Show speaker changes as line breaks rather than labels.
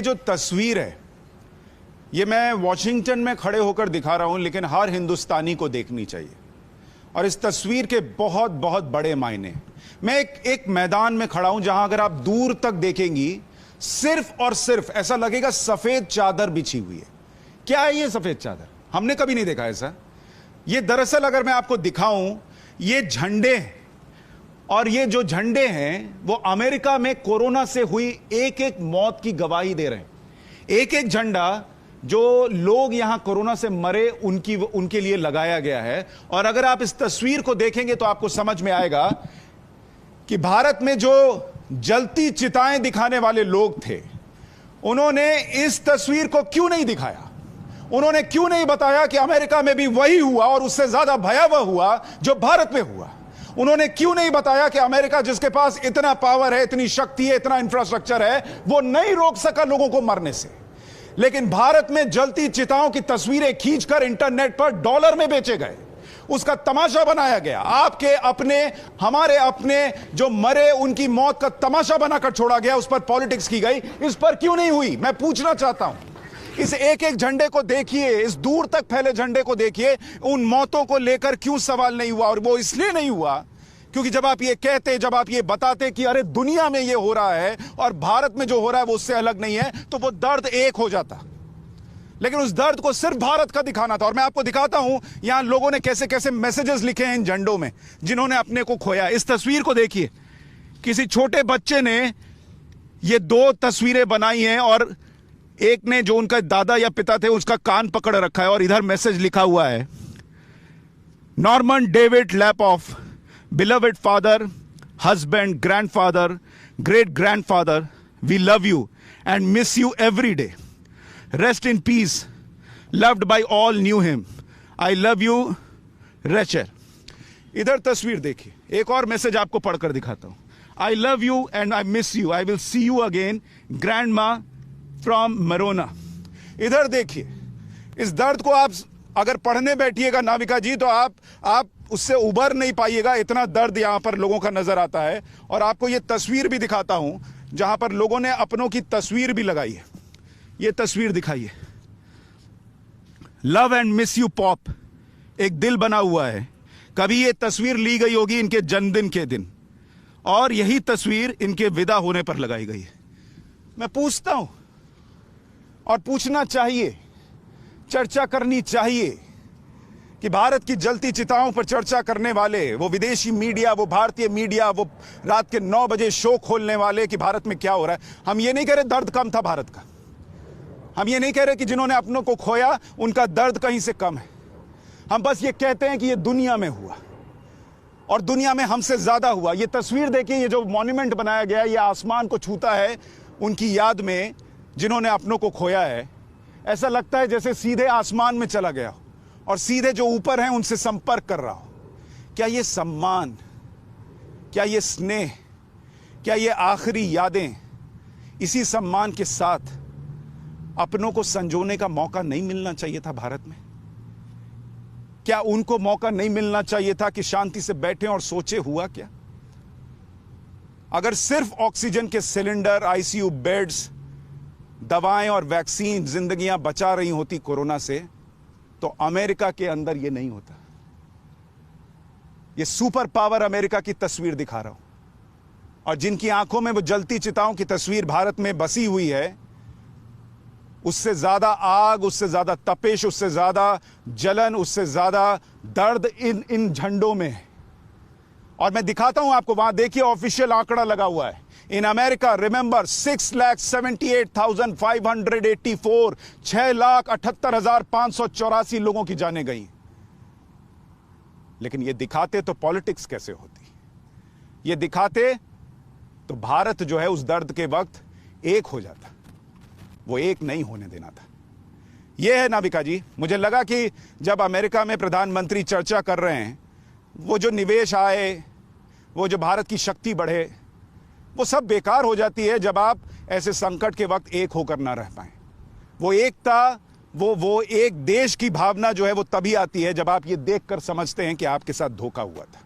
जो तस्वीर है ये मैं वॉशिंगटन में खड़े होकर दिखा रहा हूं, लेकिन हर हिंदुस्तानी को देखनी चाहिए। और इस तस्वीर के बहुत बहुत बड़े मायने। मैं एक मैदान में खड़ा हूं जहां अगर आप दूर तक देखेंगी सिर्फ और सिर्फ ऐसा लगेगा सफेद चादर बिछी हुई है। क्या है ये सफेद चादर? हमने कभी नहीं देखा ऐसा। ये दरअसल अगर मैं आपको दिखाऊं, ये झंडे हैं। और ये जो झंडे हैं वो अमेरिका में कोरोना से हुई एक एक मौत की गवाही दे रहे हैं। एक एक झंडा जो लोग यहां कोरोना से मरे उनके लिए लगाया गया है। और अगर आप इस तस्वीर को देखेंगे तो आपको समझ में आएगा कि भारत में जो जलती चिताएं दिखाने वाले लोग थे, उन्होंने इस तस्वीर को क्यों नहीं दिखाया? उन्होंने क्यों नहीं बताया कि अमेरिका में भी वही हुआ और उससे ज्यादा भयावह हुआ जो भारत में हुआ? उन्होंने क्यों नहीं बताया कि अमेरिका, जिसके पास इतना पावर है, इतनी शक्ति है, इतना इंफ्रास्ट्रक्चर है, वो नहीं रोक सका लोगों को मरने से? लेकिन भारत में जलती चिताओं की तस्वीरें खींचकर इंटरनेट पर डॉलर में बेचे गए, उसका तमाशा बनाया गया। आपके अपने, हमारे अपने जो मरे उनकी मौत का तमाशा बनाकर छोड़ा गया, उस पर पॉलिटिक्स की गई। इस पर क्यों नहीं हुई? मैं पूछना चाहता हूं। इस एक एक झंडे को देखिए, इस दूर तक फैले झंडे को देखिए, उन मौतों को लेकर क्यों सवाल नहीं हुआ? और वो इसलिए नहीं हुआ क्योंकि जब आप ये कहते, जब आप ये बताते कि अरे दुनिया में ये हो रहा है और भारत में जो हो रहा है वो उससे अलग नहीं है, तो वो दर्द एक हो जाता। लेकिन उस दर्द को सिर्फ भारत का दिखाना था। और मैं आपको दिखाता हूं यहां लोगों ने कैसे कैसे मैसेजेस लिखे हैं इन झंडों में, जिन्होंने अपने को खोया। इस तस्वीर को देखिए, किसी छोटे बच्चे ने ये दो तस्वीरें बनाई हैं और एक ने, जो उनका दादा या पिता थे, उसका कान पकड़ रखा है और इधर मैसेज लिखा हुआ है, Norman David Lapoff, beloved father, husband, grandfather, great grandfather, we love you and miss you every day. Rest in peace, loved by all knew him. I love you, Rachel. इधर तस्वीर देखिए, एक और मैसेज आपको पढ़कर दिखाता हूं। I love you and I miss you. I will see you again, grandma from Marona. इधर देखिए, इस दर्द को आप अगर पढ़ने बैठिएगा नाविका जी, तो आप उससे उबर नहीं पाइएगा। इतना दर्द यहां पर लोगों का नजर आता है। और आपको ये तस्वीर भी दिखाता हूं जहां पर लोगों ने अपनों की तस्वीर भी लगाई है। ये तस्वीर दिखाइए, love and miss you pop, एक दिल बना हुआ है। कभी ये तस्वीर ली गई होगी इनके जन्मदिन के दिन, और यही तस्वीर इनके विदा होने पर लगाई गई है। मैं पूछता हूं, और पूछना चाहिए, चर्चा करनी चाहिए कि भारत की जलती चिताओं पर चर्चा करने वाले, वो विदेशी मीडिया, वो भारतीय मीडिया, वो रात के 9 बजे शो खोलने वाले कि भारत में क्या हो रहा है। हम ये नहीं कह रहे दर्द कम था भारत का। हम ये नहीं कह रहे कि जिन्होंने अपनों को खोया उनका दर्द कहीं से कम है। हम बस ये कहते हैं कि ये दुनिया में हुआ और दुनिया में हमसे ज्यादा हुआ। ये तस्वीर देखिए, ये जो मॉन्यूमेंट बनाया गया है, ये आसमान को छूता है उनकी याद में जिन्होंने अपनों को खोया है। ऐसा लगता है जैसे सीधे आसमान में चला गया और सीधे जो ऊपर हैं उनसे संपर्क कर रहा हो। क्या ये सम्मान, क्या ये स्नेह, क्या ये आखिरी यादें, इसी सम्मान के साथ अपनों को संजोने का मौका नहीं मिलना चाहिए था भारत में? क्या उनको मौका नहीं मिलना चाहिए था कि शांति से बैठे और सोचे हुआ क्या? अगर सिर्फ ऑक्सीजन के सिलेंडर, आईसीयू बेड्स, दवाएं और वैक्सीन जिंदगियां बचा रही होती कोरोना से, तो अमेरिका के अंदर यह नहीं होता। यह सुपर पावर अमेरिका की तस्वीर दिखा रहा हूं, और जिनकी आंखों में वो जलती चिताओं की तस्वीर भारत में बसी हुई है, उससे ज्यादा आग, उससे ज्यादा तपिश, उससे ज्यादा जलन, उससे ज्यादा दर्द इन झंडों में है। और मैं दिखाता हूं आपको, वहां देखिए ऑफिशियल आंकड़ा लगा हुआ है। इन अमेरिका, रिमेंबर, 6,78,584, 6,78,584 लोगों की जानें गई। लेकिन ये दिखाते तो पॉलिटिक्स कैसे होती? ये दिखाते तो भारत जो है उस दर्द के वक्त एक हो जाता। वो एक नहीं होने देना था। यह है नाविका जी, मुझे लगा कि जब अमेरिका में प्रधानमंत्री चर्चा कर रहे हैं, वो जो निवेश आए, वो जो भारत की शक्ति बढ़े, वो सब बेकार हो जाती है जब आप ऐसे संकट के वक्त एक होकर ना रह पाए। वो एकता, वो एक देश की भावना जो है वो तभी आती है जब आप ये देखकर समझते हैं कि आपके साथ धोखा हुआ था।